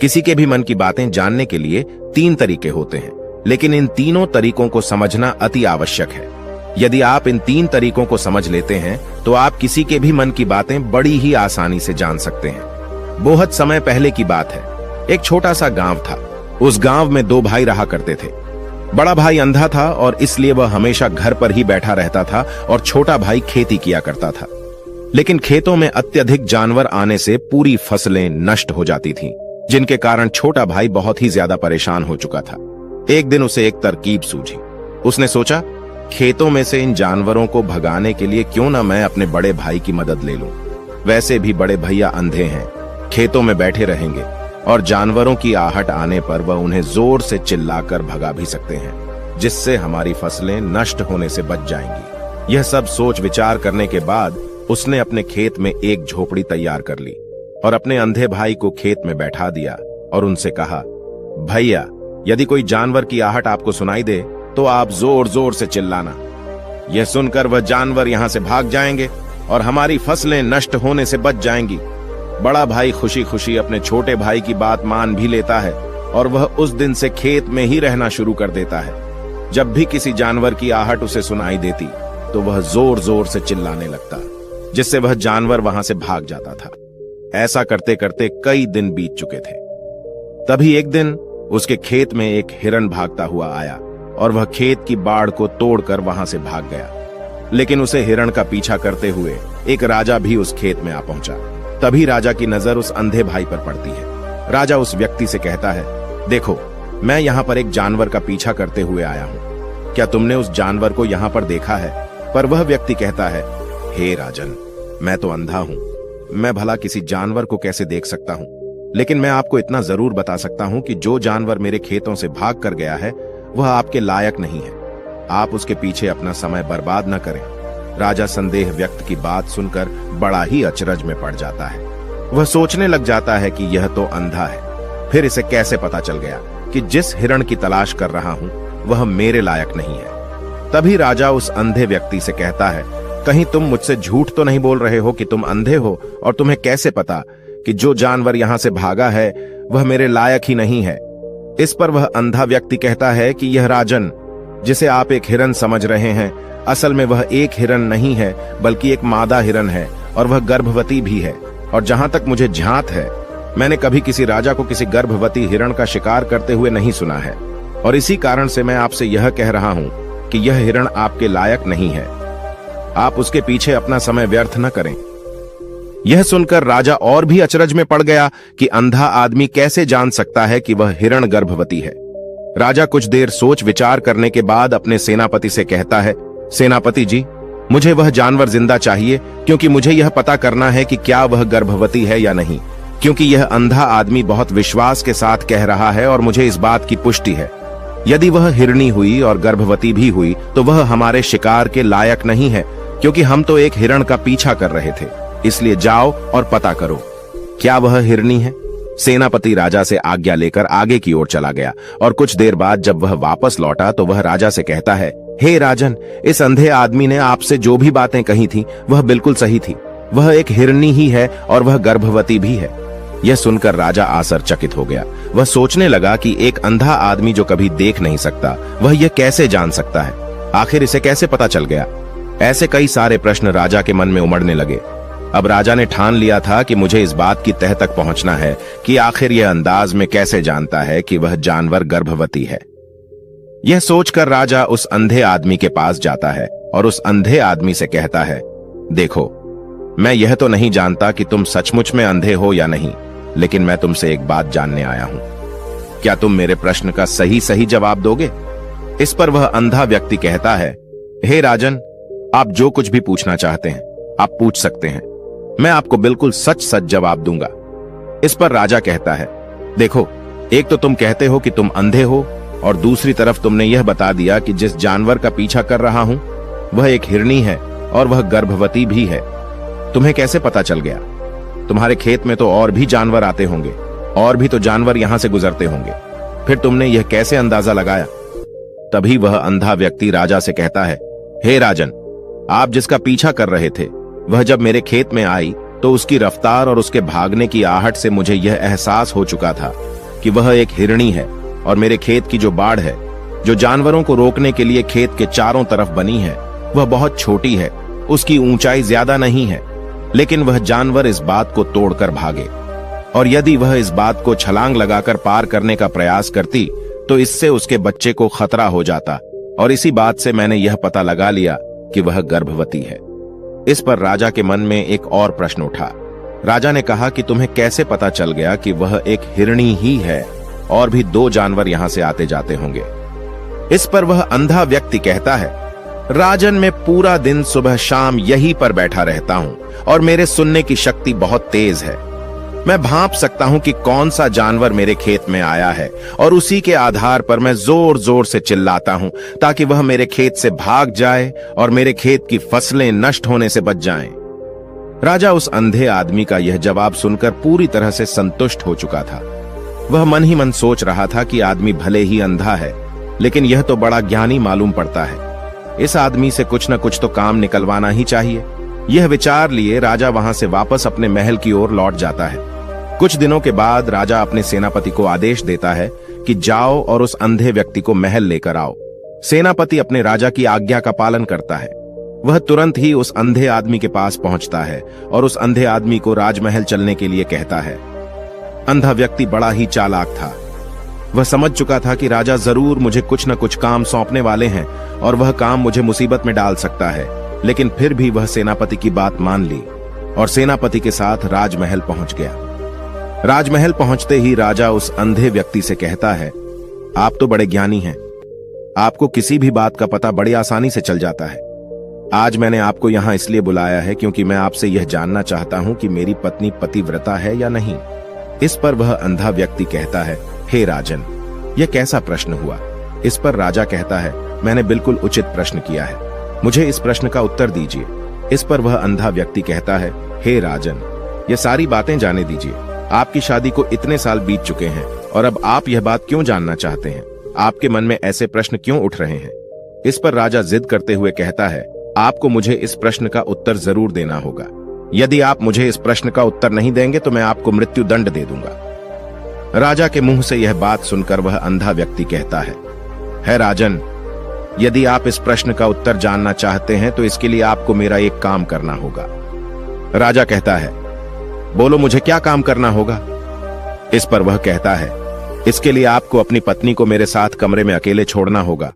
किसी के भी मन की बातें जानने के लिए 3 तरीके होते हैं, लेकिन इन तीनों तरीकों को समझना अति आवश्यक है। यदि आप इन 3 तरीकों को समझ लेते हैं तो आप किसी के भी मन की बातें बड़ी ही आसानी से जान सकते हैं। बहुत समय पहले की बात है। एक छोटा सा गांव था। उस गांव में 2 भाई रहा करते थे। बड़ा भाई अंधा था और इसलिए वह हमेशा घर पर ही बैठा रहता था और छोटा भाई खेती किया करता था। लेकिन खेतों में अत्यधिक जानवर आने से पूरी फसलें नष्ट हो जाती थीं, जिनके कारण छोटा भाई बहुत ही ज्यादा परेशान हो चुका था। एक दिन उसे एक तरकीब सूझी। उसने सोचा, खेतों में से इन जानवरों को भगाने के लिए क्यों ना मैं अपने बड़े भाई की मदद ले लूं। वैसे भी बड़े भैया अंधे हैं, खेतों में बैठे रहेंगे और जानवरों की आहट आने पर वह उन्हें जोर से चिल्लाकर भगा भी सकते हैं, जिससे हमारी फसलें नष्ट होने से बच जाएंगी। यह सब सोच विचार करने के बाद उसने अपने खेत में एक झोपड़ी तैयार कर ली और अपने अंधे भाई को खेत में बैठा दिया और उनसे कहा, भैया, यदि कोई जानवर की आहट आपको सुनाई दे तो आप जोर जोर से चिल्लाना। यह सुनकर वह जानवर यहां से भाग जाएंगे और हमारी फसलें नष्ट होने से बच जाएंगी। बड़ा भाई खुशी खुशी अपने छोटे भाई की बात मान भी लेता है और वह उस दिन से खेत में ही रहना शुरू कर देता है। जब भी किसी जानवर की आहट उसे सुनाई देती तो वह जोर जोर से चिल्लाने लगता, जिससे वह जानवर वहां से भाग जाता था। ऐसा करते करते कई दिन बीत चुके थे। तभी एक दिन उसके खेत में एक हिरण भागता हुआ आया और वह खेत की बाड़ को तोड़कर वहां से भाग गया। लेकिन उसे हिरण का पीछा करते हुए एक राजा भी उस खेत में आ पहुंचा। तभी राजा की नजर उस अंधे भाई पर पड़ती है। राजा उस व्यक्ति से कहता है, देखो, मैं यहाँ पर एक जानवर का पीछा करते हुए आया हूँ। क्या तुमने उस जानवर को यहाँ पर देखा है? पर वह व्यक्ति कहता है, हे राजन, मैं तो अंधा हूँ, मैं भला किसी जानवर को कैसे देख सकता हूँ। लेकिन मैं आपको इतना जरूर बता सकता हूँ कि जो जानवर मेरे खेतों से भाग कर गया है वह आपके लायक नहीं है। आप उसके पीछे अपना समय बर्बाद न करें। राजा संदेह व्यक्त की बात सुनकर बड़ा ही अचरज में पड़ जाता है। वह सोचने लग जाता है कि यह तो अंधा है, फिर इसे कैसे पता चल गया कि जिस हिरण की तलाश कर रहा हूं वह मेरे लायक नहीं है। तभी राजा उस अंधे व्यक्ति से कहता है, कहीं तुम मुझसे झूठ तो नहीं बोल रहे हो कि तुम अंधे हो और तुम्हें कैसे पता कि जो जानवर यहां से भागा है वह मेरे लायक ही नहीं है। इस पर वह अंधा व्यक्ति कहता है कि यह राजन, जिसे आप एक हिरण समझ रहे हैं, असल में वह एक हिरण नहीं है बल्कि एक मादा हिरण है और वह गर्भवती भी है। और जहां तक मुझे ध्यात है, मैंने कभी किसी राजा को किसी गर्भवती हिरण का शिकार करते हुए नहीं सुना है। और इसी कारण से मैं आपसे यह कह रहा हूं कि यह हिरण आपके लायक नहीं है। आप उसके पीछे अपना समय व्यर्थ न करें। यह सुनकर राजा और भी अचरज में पड़ गया कि अंधा आदमी कैसे जान सकता है कि वह हिरण गर्भवती है। राजा कुछ देर सोच विचार करने के बाद अपने सेनापति से कहता है, सेनापति जी, मुझे वह जानवर जिंदा चाहिए, क्योंकि मुझे यह पता करना है कि क्या वह गर्भवती है या नहीं। क्योंकि यह अंधा आदमी बहुत विश्वास के साथ कह रहा है और मुझे इस बात की पुष्टि है। यदि वह हिरणी हुई और गर्भवती भी हुई तो वह हमारे शिकार के लायक नहीं है, क्योंकि हम तो एक हिरण का पीछा कर रहे थे। इसलिए जाओ और पता करो, क्या वह हिरणी है? सेनापति राजा से आज्ञा लेकर आगे की ओर चला गया और कुछ देर बाद जब वह वापस लौटा तो वह राजा से कहता है, हे राजन, इस अंधे आदमी ने आपसे जो भी बातें कही थी वह बिल्कुल सही थी। वह एक हिरणी ही है और वह गर्भवती भी है। यह सुनकर राजा आश्चर्यचकित हो गया। वह सोचने लगा कि एक अंधा आदमी जो कभी देख नहीं सकता, वह यह कैसे जान सकता है? आखिर इसे कैसे पता चल गया? ऐसे कई सारे प्रश्न राजा के मन में उमड़ने लगे। अब राजा ने ठान लिया था कि मुझे इस बात की तह तक पहुंचना है कि आखिर यह अंदाज में कैसे जानता है कि वह जानवर गर्भवती है। यह सोचकर राजा उस अंधे आदमी के पास जाता है और उस अंधे आदमी से कहता है, देखो, मैं यह तो नहीं जानता कि तुम सचमुच में अंधे हो या नहीं, लेकिन मैं तुमसे एक बात जानने आया हूं। क्या तुम मेरे प्रश्न का सही सही जवाब दोगे? इस पर वह अंधा व्यक्ति कहता है, हे राजन, आप जो कुछ भी पूछना चाहते हैं आप पूछ सकते हैं। मैं आपको बिल्कुल सच सच जवाब दूंगा। इस पर राजा कहता है, देखो, एक तो तुम कहते हो कि तुम अंधे हो और दूसरी तरफ तुमने यह बता दिया कि जिस जानवर का पीछा कर रहा हूं वह एक हिरणी है और वह गर्भवती भी है। तुम्हें कैसे पता चल गया? तुम्हारे खेत में तो और भी जानवर आते होंगे, और भी तो जानवर यहां से गुजरते होंगे, फिर तुमने यह कैसे अंदाजा लगाया? तभी वह अंधा व्यक्ति राजा से कहता है, हे राजन, आप जिसका पीछा कर रहे थे वह जब मेरे खेत में आई तो उसकी रफ्तार और उसके भागने की आहट से मुझे यह एहसास हो चुका था कि वह एक हिरणी है और मेरे खेत की जो बाड़ है, जो जानवरों को रोकने के लिए खेत के चारों तरफ बनी है, वह बहुत छोटी है, उसकी ऊंचाई ज्यादा नहीं है, लेकिन वह जानवर इस बात को तोड़कर भागे। और यदि वह इस बात को छलांग लगाकर पार करने का प्रयास करती तो इससे उसके बच्चे को खतरा हो जाता, और इसी बात से मैंने यह पता लगा लिया कि वह गर्भवती है। इस पर राजा के मन में एक और प्रश्न उठा। राजा ने कहा कि तुम्हें कैसे पता चल गया कि वह एक हिरणी ही है, और भी 2 जानवर यहां से आते जाते होंगे। इस पर वह अंधा व्यक्ति कहता है, राजन, मैं पूरा दिन सुबह शाम यहीं पर बैठा रहता हूं और मेरे सुनने की शक्ति बहुत तेज है। मैं भांप सकता हूं कि कौन सा जानवर मेरे खेत में आया है, और उसी के आधार पर मैं जोर जोर से चिल्लाता हूं ताकि वह मेरे खेत से भाग जाए और मेरे खेत की फसलें नष्ट होने से बच जाएं। राजा उस अंधे आदमी का यह जवाब सुनकर पूरी तरह से संतुष्ट हो चुका था। वह मन ही मन सोच रहा था कि आदमी भले ही अंधा है, लेकिन यह तो बड़ा ज्ञानी मालूम पड़ता है। इस आदमी से कुछ न कुछ तो काम निकलवाना ही चाहिए। यह विचार लिए राजा वहां से वापस अपने महल की ओर लौट जाता है। कुछ दिनों के बाद राजा अपने सेनापति को आदेश देता है कि जाओ और उस अंधे व्यक्ति को महल लेकर आओ। सेनापति अपने राजा की आज्ञा का पालन करता है। वह तुरंत ही उस अंधे आदमी के पास पहुंचता है और उस अंधे आदमी को राजमहल चलने के लिए कहता है। अंधा व्यक्ति बड़ा ही चालाक था। वह समझ चुका था कि राजा जरूर मुझे कुछ न कुछ काम सौंपने वाले हैं और वह काम मुझे मुसीबत में डाल सकता है, लेकिन फिर भी वह सेनापति की बात मान ली और सेनापति के साथ राजमहल पहुंच गया। राजमहल पहुंचते ही राजा उस अंधे व्यक्ति से कहता है, आप तो बड़े ज्ञानी हैं, आपको किसी भी बात का पता बड़ी आसानी से चल जाता है। आज मैंने आपको यहां इसलिए बुलाया है क्योंकि मैं आपसे यह जानना चाहता हूं कि मेरी पत्नी पतिव्रता है या नहीं। इस पर वह अंधा व्यक्ति कहता है, हे राजन, यह कैसा प्रश्न हुआ। इस पर राजा कहता है, मैंने बिल्कुल उचित प्रश्न किया है, मुझे इस प्रश्न का उत्तर दीजिए। इस पर वह अंधा व्यक्ति कहता है, हे राजन, ये सारी बातें जाने दीजिए। आपकी शादी को इतने साल बीत चुके हैं और अब आप यह बात क्यों जानना चाहते हैं? आपके मन में ऐसे प्रश्न क्यों उठ रहे हैं? इस पर राजा जिद करते हुए कहता है, आपको मुझे इस प्रश्न का उत्तर जरूर देना होगा। यदि आप मुझे इस प्रश्न का उत्तर नहीं देंगे तो मैं आपको मृत्यु दंड दे दूंगा। राजा के मुंह से यह बात सुनकर वह अंधा व्यक्ति कहता है राजन, यदि आप इस प्रश्न का उत्तर जानना चाहते हैं तो इसके लिए आपको मेरा एक काम करना होगा। राजा कहता है, बोलो मुझे क्या काम करना होगा? इस पर वह कहता है, इसके लिए आपको अपनी पत्नी को मेरे साथ कमरे में अकेले छोड़ना होगा।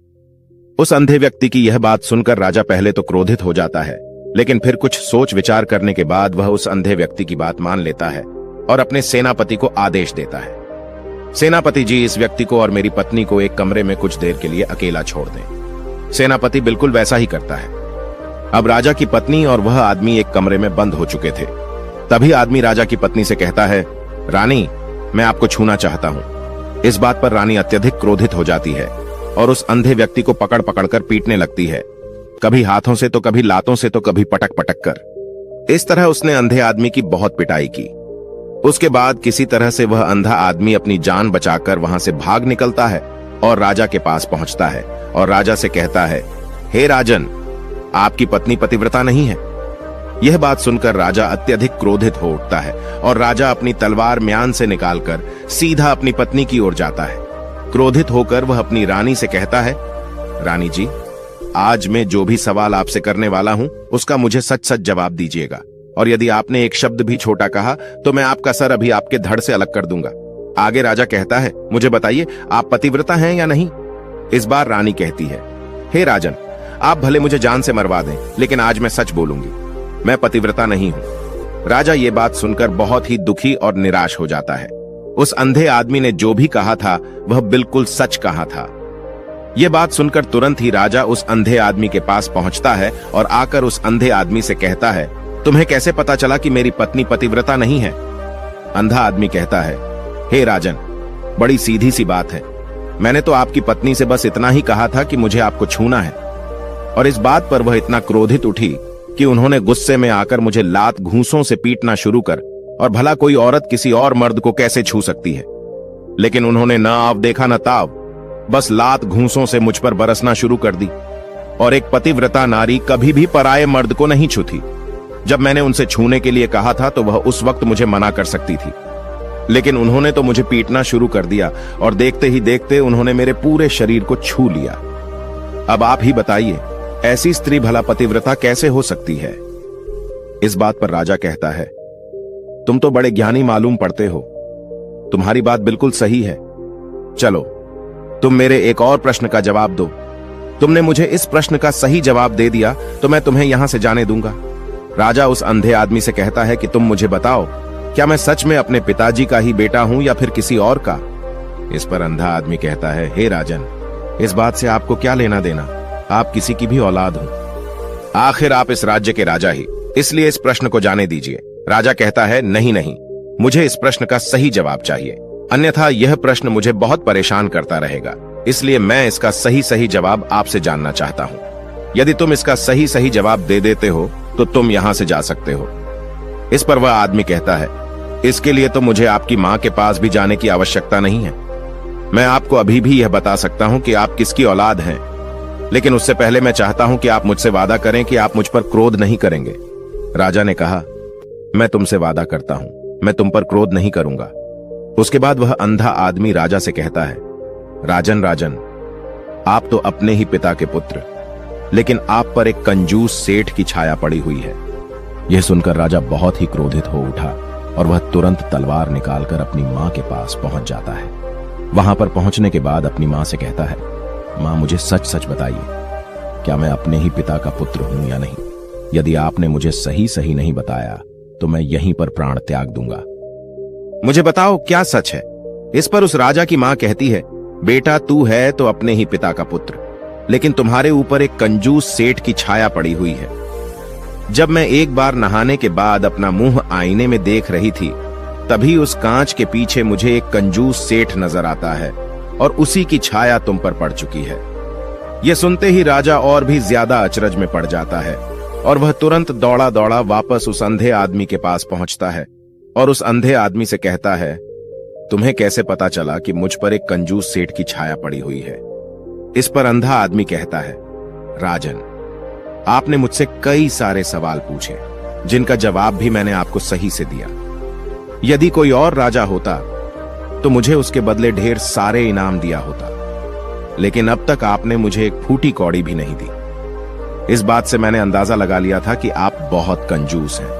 उस अंधे व्यक्ति की यह बात सुनकर राजा पहले तो क्रोधित हो जाता है, लेकिन फिर कुछ सोच विचार करने के बाद वह उस अंधे व्यक्ति की बात मान लेता है और अपने सेनापति को आदेश देता है, सेनापति जी, इस व्यक्ति को और मेरी पत्नी को एक कमरे में कुछ देर के लिए अकेला छोड़ दें। सेनापति बिल्कुल वैसा ही करता है। अब राजा की पत्नी और वह आदमी एक कमरे में बंद हो चुके थे। तभी आदमी राजा की पत्नी से कहता है, रानी, मैं आपको छूना चाहता हूं। इस बात पर रानी अत्यधिक क्रोधित हो जाती है और उस अंधे व्यक्ति को पकड़ पकड़कर पीटने लगती है, कभी हाथों से तो कभी लातों से तो कभी पटक पटक कर। इस तरह उसने अंधे आदमी की बहुत पिटाई की। उसके बाद किसी तरह से वह अंधा आदमी अपनी जान बचाकर वहां से भाग निकलता है और राजा के पास पहुंचता है और राजा से कहता है, हे राजन, आपकी पत्नी पतिव्रता नहीं है। यह बात सुनकर राजा अत्यधिक क्रोधित हो उठता है और राजा अपनी तलवार म्यान से निकालकर सीधा अपनी पत्नी की ओर जाता है। क्रोधित होकर वह अपनी रानी से कहता है, रानी जी, आज मैं जो भी सवाल आपसे करने वाला हूं उसका मुझे सच सच जवाब दीजिएगा, और यदि आपने एक शब्द भी छोटा कहा तो मैं आपका सर अभी आपके धड़ से अलग कर दूंगा। आगे राजा कहता है, मुझे बताइए, आप पतिव्रता हैं या नहीं? इस बार रानी कहती है, हे राजन, आप भले मुझे जान से मरवा दें, लेकिन आज मैं सच बोलूंगी, मैं पतिव्रता नहीं हूं। राजा ये बात सुनकर बहुत ही दुखी और निराश हो जाता है। उस अंधे आदमी ने जो भी कहा था वह बिल्कुल सच कहा था। यह बात सुनकर तुरंत ही राजा उस अंधे आदमी के पास पहुंचता है और आकर उस अंधे आदमी से कहता है, तुम्हें कैसे पता चला कि मेरी पत्नी पतिव्रता नहीं है? अंधा आदमी कहता है, हे राजन, बड़ी सीधी सी बात है, मैंने तो आपकी पत्नी से बस इतना ही कहा था कि मुझे आपको छूना है। और इस बात पर वह इतना क्रोधित उठी कि उन्होंने गुस्से में आकर मुझे लात घूंसों से पीटना शुरू कर, और भला कोई औरत किसी और मर्द को कैसे छू सकती है? लेकिन उन्होंने न आव देखा न ताव, बस लात घूंसों से मुझ पर बरसना शुरू कर दी। और एक पतिव्रता नारी कभी भी पराये मर्द को नहीं छूती। जब मैंने उनसे छूने के लिए कहा था तो वह उस वक्त मुझे मना कर सकती थी, लेकिन उन्होंने तो मुझे पीटना शुरू कर दिया और देखते ही देखते उन्होंने मेरे पूरे शरीर को छू लिया। अब आप ही बताइए, ऐसी स्त्री भला पतिव्रता कैसे हो सकती है? इस बात पर राजा कहता है, तुम तो बड़े ज्ञानी मालूम पड़ते हो, तुम्हारी बात बिल्कुल सही है। चलो तुम मेरे एक और प्रश्न का जवाब दो। तुमने मुझे इस प्रश्न का सही जवाब दे दिया तो मैं तुम्हें यहां से जाने दूंगा। राजा उस अंधे आदमी से कहता है कि तुम मुझे बताओ, क्या मैं सच में अपने पिताजी का ही बेटा हूं या फिर किसी और का? इस पर अंधा आदमी कहता है, हे राजन, इस बात से आपको क्या लेना देना, आप किसी की भी औलाद हो। आखिर आप इस राज्य के राजा ही, इसलिए इस प्रश्न को जाने दीजिए। राजा कहता है, नहीं नहीं, मुझे इस प्रश्न का सही जवाब चाहिए, अन्यथा यह प्रश्न मुझे बहुत परेशान करता रहेगा, इसलिए मैं इसका सही सही जवाब आपसे जानना चाहता हूं। यदि तुम इसका सही सही जवाब दे देते हो तो तुम यहां से जा सकते हो। इस पर वह आदमी कहता है, इसके लिए तो मुझे आपकी मां के पास भी जाने की आवश्यकता नहीं है। मैं आपको अभी भी यह बता सकता हूं कि आप किसकी औलाद हैं, लेकिन उससे पहले मैं चाहता हूं कि आप मुझसे वादा करें कि आप मुझ पर क्रोध नहीं करेंगे। राजा ने कहा, मैं तुमसे वादा करता हूं, मैं तुम पर क्रोध नहीं करूंगा। उसके बाद वह अंधा आदमी राजा से कहता है, राजन राजन, आप तो अपने ही पिता के पुत्र, लेकिन आप पर एक कंजूस सेठ की छाया पड़ी हुई है। यह सुनकर राजा बहुत ही क्रोधित हो उठा और वह तुरंत तलवार निकालकर अपनी मां के पास पहुंच जाता है। वहां पर पहुंचने के बाद अपनी मां से कहता है, मां मुझे सच सच बताइए, क्या मैं अपने ही पिता का पुत्र हूं या नहीं? यदि आपने मुझे सही सही नहीं बताया तो मैं यहीं पर प्राण त्याग दूंगा। मुझे बताओ क्या सच है? इस पर उस राजा की मां कहती है, बेटा तू है तो अपने ही पिता का पुत्र, लेकिन तुम्हारे ऊपर एक कंजूस सेठ की छाया पड़ी हुई है। जब मैं एक बार नहाने के बाद अपना मुंह आईने में देख रही थी, तभी उस कांच के पीछे मुझे एक कंजूस सेठ नजर आता है और उसी की छाया तुम पर पड़ चुकी है। यह सुनते ही राजा और भी ज्यादा अचरज में पड़ जाता है और वह तुरंत दौड़ा दौड़ा वापस उस अंधे आदमी के पास पहुंचता है और उस अंधे आदमी से कहता है, तुम्हें कैसे पता चला कि मुझ पर एक कंजूस सेठ की छाया पड़ी हुई है? इस पर अंधा आदमी कहता है, राजन, आपने मुझसे कई सारे सवाल पूछे जिनका जवाब भी मैंने आपको सही से दिया। यदि कोई और राजा होता तो मुझे उसके बदले ढेर सारे इनाम दिया होता, लेकिन अब तक आपने मुझे एक फूटी कौड़ी भी नहीं दी। इस बात से मैंने अंदाजा लगा लिया था कि आप बहुत कंजूस हैं।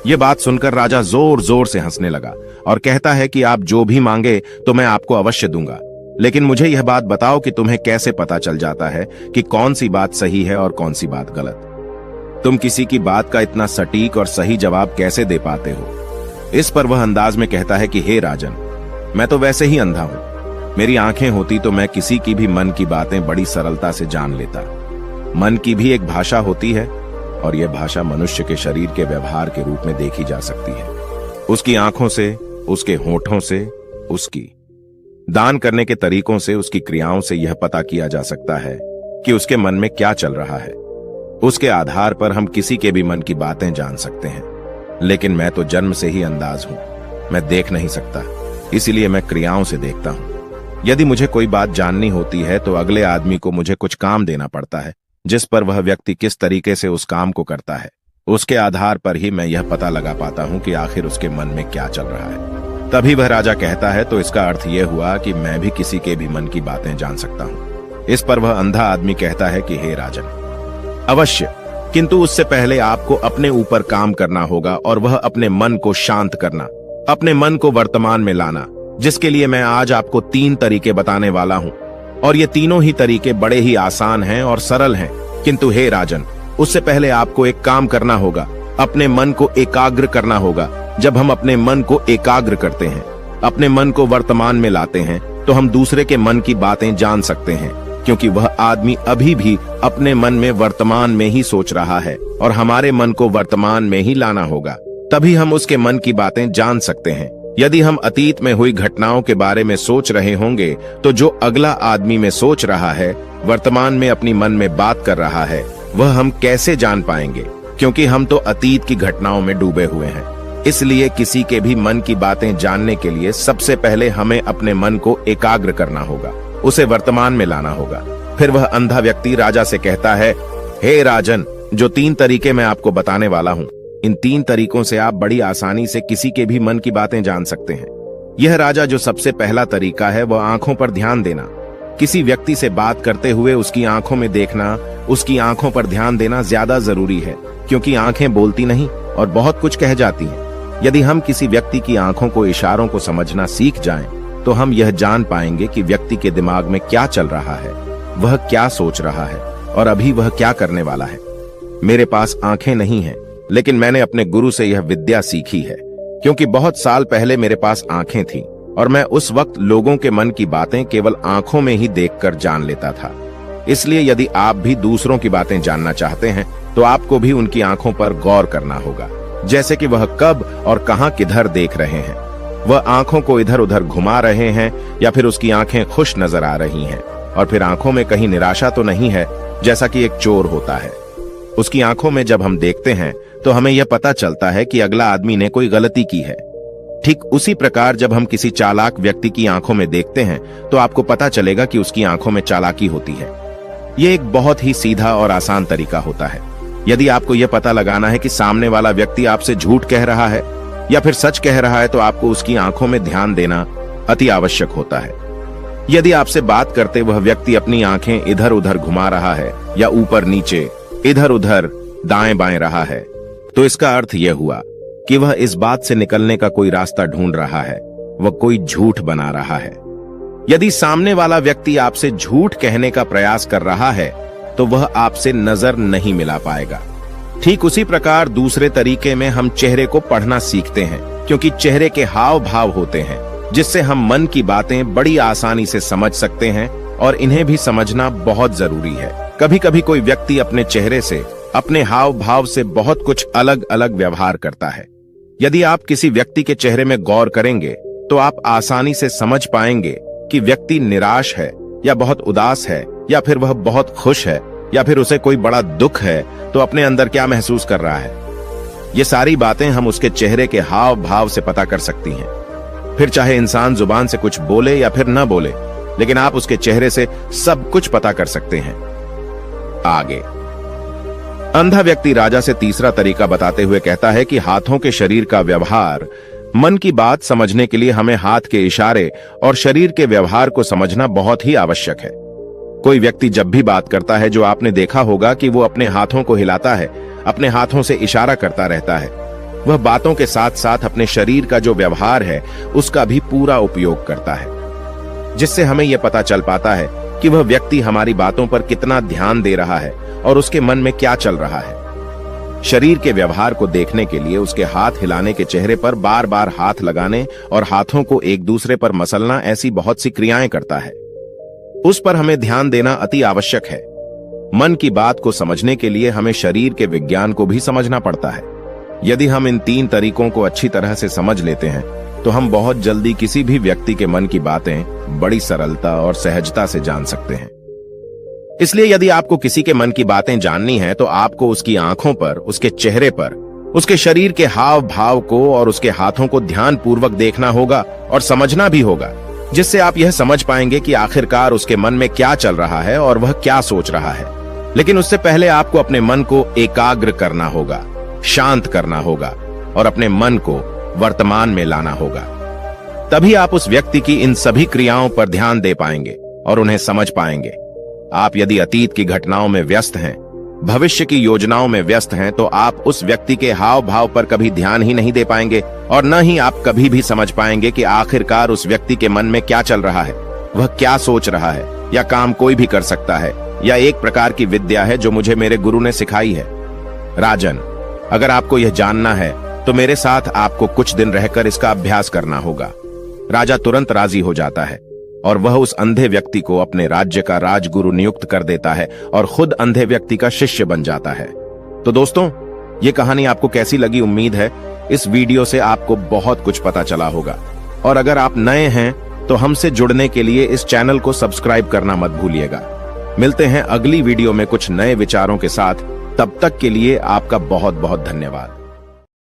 यह बात सुनकर राजा जोर जोर से हंसने लगा और कहता है कि आप जो भी मांगे तो मैं आपको अवश्य दूंगा, लेकिन मुझे यह बात बताओ कि तुम्हें कैसे पता चल जाता है कि कौन सी बात सही है और कौन सी बात गलत? तुम किसी की बात का इतना सटीक और सही जवाब कैसे दे पाते हो? इस पर वह अंदाज में कहता है कि हे राजन, मैं तो वैसे ही अंधा हूं। मेरी आंखें होती तो मैं किसी की भी मन की बातें बड़ी सरलता से जान लेता। मन की भी एक भाषा होती है और यह भाषा मनुष्य के शरीर के व्यवहार के रूप में देखी जा सकती है। उसकी आंखों से, उसके होठों से, उसकी दान करने के तरीकों से, उसकी क्रियाओं से यह पता किया जा सकता है कि उसके मन में क्या चल रहा है। उसके आधार पर हम किसी के भी मन की बातें जान सकते हैं, लेकिन मैं तो जन्म से ही अंधाध हूं, मैं देख नहीं सकता, इसीलिए मैं क्रियाओं से देखता हूं। यदि मुझे कोई बात जाननी होती है तो अगले आदमी को मुझे कुछ काम देना पड़ता है, जिस पर वह व्यक्ति किस तरीके से उस काम को करता है, उसके आधार पर ही मैं यह पता लगा पाता हूं कि आखिर उसके मन में क्या चल रहा है। तभी वह राजा कहता है, तो इसका अर्थ यह हुआ कि मैं भी किसी के भी मन की बातें जान सकता हूं। इस पर वह अंधा आदमी कहता है कि हे राजन, अवश्य, किंतु उससे पहले आपको अपने ऊपर काम करना होगा और वह अपने मन को शांत करना, अपने मन को वर्तमान में लाना, जिसके लिए मैं आज आपको 3 तरीके बताने वाला हूं। और ये तीनों ही तरीके बड़े ही आसान हैं और सरल हैं। किंतु हे राजन, उससे पहले आपको एक काम करना होगा, अपने मन को एकाग्र करना होगा। जब हम अपने मन को एकाग्र करते हैं, अपने मन को वर्तमान में लाते हैं, तो हम दूसरे के मन की बातें जान सकते हैं, क्योंकि वह आदमी अभी भी अपने मन में वर्तमान में ही सोच रहा है और हमारे मन को वर्तमान में ही लाना होगा, तभी हम उसके मन की बातें जान सकते हैं। यदि हम अतीत में हुई घटनाओं के बारे में सोच रहे होंगे, तो जो अगला आदमी में सोच रहा है, वर्तमान में अपनी मन में बात कर रहा है, वह हम कैसे जान पाएंगे? क्योंकि हम तो अतीत की घटनाओं में डूबे हुए हैं। इसलिए किसी के भी मन की बातें जानने के लिए सबसे पहले हमें अपने मन को एकाग्र करना होगा, उसे वर्तमान में लाना होगा। फिर वह अंधा व्यक्ति राजा से कहता है, हे राजन, जो 3 तरीके मैं आपको बताने वाला हूँ, इन 3 तरीकों से आप बड़ी आसानी से किसी के भी मन की बातें जान सकते हैं। यह राजा जो सबसे पहला तरीका है वह आंखों पर ध्यान देना। किसी व्यक्ति से बात करते हुए उसकी आंखों में देखना, उसकी आंखों पर ध्यान देना ज्यादा जरूरी है, क्योंकि आंखें बोलती नहीं और बहुत कुछ कह जाती हैं। यदि हम किसी व्यक्ति की आंखों को, इशारों को समझना सीख जाएं, तो हम यह जान पाएंगे कि व्यक्ति के दिमाग में क्या चल रहा है, वह क्या सोच रहा है और अभी वह क्या करने वाला है। मेरे पास आंखें नहीं हैं, लेकिन मैंने अपने गुरु से यह विद्या सीखी है, क्योंकि बहुत साल पहले मेरे पास आंखें थीं और मैं उस वक्त लोगों के मन की बातें केवल आंखों में ही देखकर जान लेता था। इसलिए यदि आप भी दूसरों की बातें जानना चाहते हैं तो आपको भी उनकी आंखों पर गौर करना होगा, जैसे कि वह कब और कहां किधर देख रहे हैं। वह आंखों को इधर उधर घुमा रहे हैं या फिर उसकी आंखें खुश नजर आ रही हैं, और फिर आंखों में कहीं निराशा तो नहीं है, जैसा कि एक चोर होता है। उसकी आंखों में जब हम देखते हैं तो हमें यह पता चलता है कि अगला आदमी ने कोई गलती की है। ठीक उसी प्रकार जब हम किसी चालाक व्यक्ति की आंखों में देखते हैं तो आपको पता चलेगा कि उसकी आंखों में चालाकी होती है। यह एक बहुत ही सीधा और आसान तरीका होता है। यदि आपको यह पता लगाना है कि सामने वाला व्यक्ति आपसे झूठ कह रहा है या फिर सच कह रहा है, तो आपको उसकी आंखों में ध्यान देना अति आवश्यक होता है। यदि आपसे बात करते वह व्यक्ति अपनी आंखें इधर उधर घुमा रहा है या ऊपर नीचे, इधर उधर दाएं बाएं रहा है, तो इसका अर्थ यह हुआ कि वह इस बात से निकलने का कोई रास्ता ढूंढ रहा है, वह कोई झूठ बना रहा है। यदि सामने वाला व्यक्ति आपसे झूठ कहने का प्रयास कर रहा है तो वह आपसे नजर नहीं मिला पाएगा। ठीक उसी प्रकार दूसरे तरीके में हम चेहरे को पढ़ना सीखते हैं, क्योंकि चेहरे के हाव भाव होते हैं जिससे हम मन की बातें बड़ी आसानी से समझ सकते हैं, और इन्हें भी समझना बहुत जरूरी है। कभी कभी कोई व्यक्ति अपने चेहरे से, अपने हाव भाव से बहुत कुछ अलग अलग व्यवहार करता है। यदि आप किसी व्यक्ति के चेहरे में गौर करेंगे तो आप आसानी से समझ पाएंगे कि व्यक्ति निराश है या बहुत उदास है, या फिर वह बहुत खुश है, या फिर उसे कोई बड़ा दुख है तो अपने अंदर क्या महसूस कर रहा है। ये सारी बातें हम उसके चेहरे के हाव भाव से पता कर सकती हैं। फिर चाहे इंसान जुबान से कुछ बोले या फिर न बोले, लेकिन आप उसके चेहरे से सब कुछ पता कर सकते हैं। आगे अंधा व्यक्ति राजा से तीसरा तरीका बताते हुए कहता है कि हाथों के शरीर का व्यवहार, मन की बात समझने के लिए हमें हाथ के इशारे और शरीर के व्यवहार को समझना बहुत ही आवश्यक है। कोई व्यक्ति जब भी बात करता है, जो आपने देखा होगा कि वो अपने हाथों को हिलाता है, अपने हाथों से इशारा करता रहता है। वह बातों के साथ साथ अपने शरीर का जो व्यवहार है उसका भी पूरा उपयोग करता है, जिससे हमें यह पता चल पाता है कि वह व्यक्ति हमारी बातों पर कितना ध्यान दे रहा है और उसके मन में क्या चल रहा है। शरीर के व्यवहार को देखने के लिए उसके हाथ हिलाने के चेहरे पर बार बार हाथ लगाने और हाथों को एक दूसरे पर मसलना, ऐसी बहुत सी क्रियाएं करता है। उस पर हमें ध्यान देना अति आवश्यक है। मन की बात को समझने के लिए हमें शरीर के विज्ञान को भी समझना पड़ता है। यदि हम इन 3 तरीकों को अच्छी तरह से समझ लेते हैं तो हम बहुत जल्दी किसी भी व्यक्ति के मन की बातें बड़ी सरलता और सहजता से जान सकते हैं। इसलिए यदि आपको किसी के मन की बातें जाननी है तो आपको उसकी आंखों पर, उसके चेहरे पर, उसके शरीर के हाव भाव को और उसके हाथों को ध्यानपूर्वक देखना होगा और समझना भी होगा, जिससे आप यह समझ पाएंगे कि आखिरकार उसके मन में क्या चल रहा है और वह क्या सोच रहा है। लेकिन उससे पहले आपको अपने मन को एकाग्र करना होगा, शांत करना होगा और अपने मन को वर्तमान में लाना होगा। तभी आप उस व्यक्ति की इन सभी क्रियाओं पर ध्यान दे पाएंगे और उन्हें समझ पाएंगे। आप यदि अतीत की घटनाओं में व्यस्त हैं, भविष्य की योजनाओं में व्यस्त हैं, तो आप उस व्यक्ति के हाव भाव पर कभी ध्यान ही नहीं दे पाएंगे और न ही आप कभी भी समझ पाएंगे कि आखिरकार उस व्यक्ति के मन में क्या चल रहा है, वह क्या सोच रहा है। या काम कोई भी कर सकता है, या एक प्रकार की विद्या है जो मुझे मेरे गुरु ने सिखाई है। राजन, अगर आपको यह जानना है तो मेरे साथ आपको कुछ दिन रहकर इसका अभ्यास करना होगा। राजा तुरंत राजी हो जाता है और वह उस अंधे व्यक्ति को अपने राज्य का राजगुरु नियुक्त कर देता है और खुद अंधे व्यक्ति का शिष्य बन जाता है। तो दोस्तों, ये कहानी आपको कैसी लगी? उम्मीद है इस वीडियो से आपको बहुत कुछ पता चला होगा। और अगर आप नए हैं तो हमसे जुड़ने के लिए इस चैनल को सब्सक्राइब करना मत भूलिएगा। मिलते हैं अगली वीडियो में कुछ नए विचारों के साथ। तब तक के लिए आपका बहुत बहुत धन्यवाद।